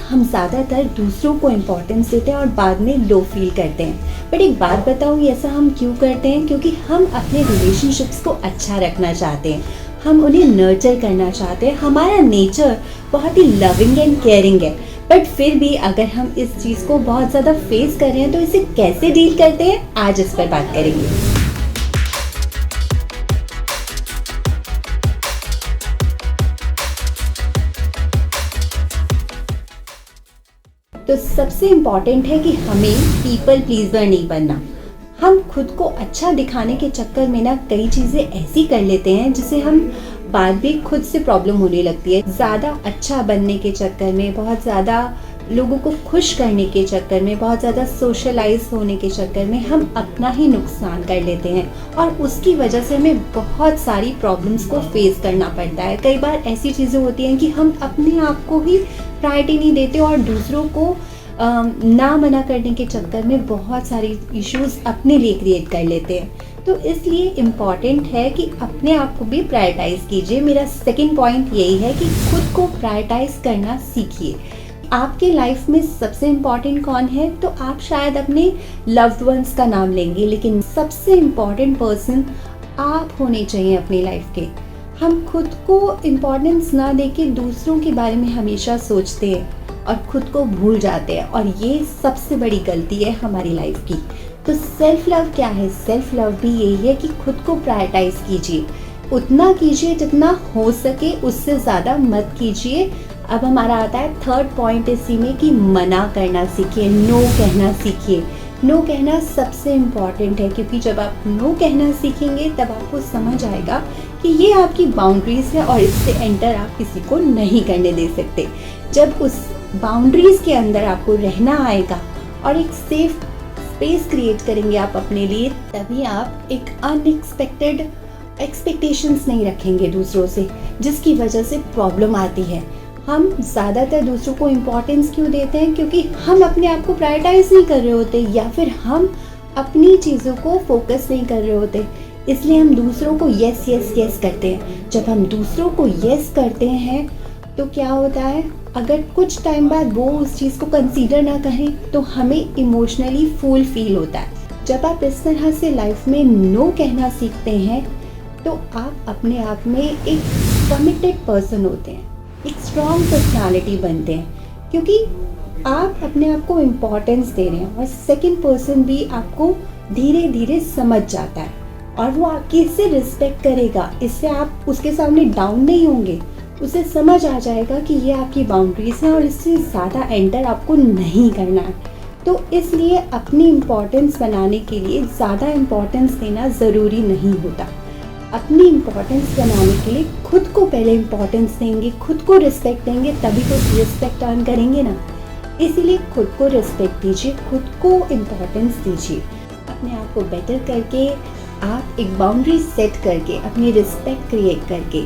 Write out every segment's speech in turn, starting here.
हम ज़्यादातर दूसरों को इम्पोर्टेंस देते हैं और बाद में लो फील करते हैं। बट एक बात बताऊँ, ऐसा हम क्यों करते हैं? क्योंकि हम अपने रिलेशनशिप्स को अच्छा रखना चाहते हैं, हम उन्हें नर्चर करना चाहते हैं। हमारा नेचर बहुत ही लविंग एंड केयरिंग है। बट फिर भी अगर हम इस चीज़ को बहुत ज़्यादा फेस कर रहे हैं तो इसे कैसे डील करते हैं, आज इस पर बात करेंगे। तो सबसे इम्पॉर्टेंट है कि हमें पीपल प्लीजर नहीं बनना। हम खुद को अच्छा दिखाने के चक्कर में ना कई चीज़ें ऐसी कर लेते हैं जिससे हम बाद में खुद से प्रॉब्लम होने लगती है। ज़्यादा अच्छा बनने के चक्कर में, बहुत ज़्यादा लोगों को खुश करने के चक्कर में, बहुत ज़्यादा सोशलाइज होने के चक्कर में हम अपना ही नुकसान कर लेते हैं और उसकी वजह से हमें बहुत सारी प्रॉब्लम्स को फेस करना पड़ता है। कई बार ऐसी चीज़ें होती हैं कि हम अपने आप को ही प्रायोरिटी नहीं देते और दूसरों को ना मना करने के चक्कर में बहुत सारी इश्यूज अपने लिए क्रिएट कर लेते हैं। तो इसलिए इम्पॉर्टेंट है कि अपने आप को भी प्रायोरिटाइज़ कीजिए। मेरा सेकंड पॉइंट यही है कि खुद को प्रायोरिटाइज़ करना सीखिए। आपके लाइफ में सबसे इम्पॉर्टेंट कौन है? तो आप शायद अपने लव्ड वंस का नाम लेंगे, लेकिन सबसे इम्पॉर्टेंट पर्सन आप होने चाहिए अपनी लाइफ के। हम खुद को इम्पोर्टेंस ना देके दूसरों के बारे में हमेशा सोचते हैं और खुद को भूल जाते हैं, और ये सबसे बड़ी गलती है हमारी लाइफ की। तो सेल्फ लव क्या है? सेल्फ लव भी यही है कि खुद को प्रायोरिटाइज कीजिए। उतना कीजिए जितना हो सके, उससे ज़्यादा मत कीजिए। अब हमारा आता है थर्ड पॉइंट इसी में कि मना करना सीखिए, नो कहना सीखिए। नो कहना सबसे इम्पॉर्टेंट है, क्योंकि जब आप नो कहना सीखेंगे तब आपको समझ आएगा कि ये आपकी बाउंड्रीज है और इससे एंटर आप किसी को नहीं करने दे सकते। जब उस बाउंड्रीज के अंदर आपको रहना आएगा और एक सेफ स्पेस क्रिएट करेंगे आप अपने लिए, तभी आप एक अनएक्सपेक्टेड एक्सपेक्टेशंस नहीं रखेंगे दूसरों से, जिसकी वजह से प्रॉब्लम आती है। हम ज़्यादातर दूसरों को इम्पोर्टेंस क्यों देते हैं? क्योंकि हम अपने आप को प्रायोरिटाइज नहीं कर रहे होते, या फिर हम अपनी चीज़ों को फोकस नहीं कर रहे होते, इसलिए हम दूसरों को यस यस यस करते हैं। जब हम दूसरों को यस करते हैं तो क्या होता है, अगर कुछ टाइम बाद वो उस चीज़ को कंसीडर ना करें तो हमें इमोशनली फुल फील होता है। जब आप इस तरह से लाइफ में नो कहना सीखते हैं तो आप अपने आप में एक कमिटेड पर्सन होते हैं, एक स्ट्रॉन्ग पर्सनालिटी बनते हैं, क्योंकि आप अपने आप को इम्पोर्टेंस दे रहे हैं और सेकंड पर्सन भी आपको धीरे धीरे समझ जाता है और वो आपकी इससे रिस्पेक्ट करेगा। इससे आप उसके सामने डाउन नहीं होंगे, उसे समझ आ जाएगा कि ये आपकी बाउंड्रीज हैं और इससे ज़्यादा एंटर आपको नहीं करना है। तो इसलिए अपनी इम्पोर्टेंस बनाने के लिए ज़्यादा इम्पोर्टेंस देना ज़रूरी नहीं होता। अपनी इम्पोर्टेंस बनाने के लिए खुद को पहले इम्पोर्टेंस देंगे, खुद को रिस्पेक्ट देंगे, तभी तो रिस्पेक्ट अर्न करेंगे ना। इसीलिए खुद को रिस्पेक्ट दीजिए, खुद को इम्पोर्टेंस दीजिए। अपने आप को बेटर करके, आप एक बाउंड्री सेट करके, अपनी रिस्पेक्ट क्रिएट करके,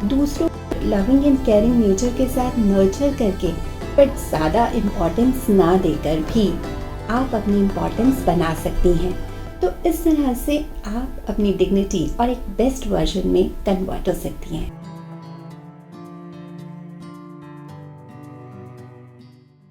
दूसरों लविंग एंड केयरिंग नेचर के साथ नर्चर करके, बट ज़्यादा इम्पोर्टेंस ना देकर भी आप अपनी इम्पोर्टेंस बना सकती हैं। तो इस तरह से आप अपनी डिग्निटी और एक बेस्ट वर्जन में कन्वर्ट हो सकती हैं।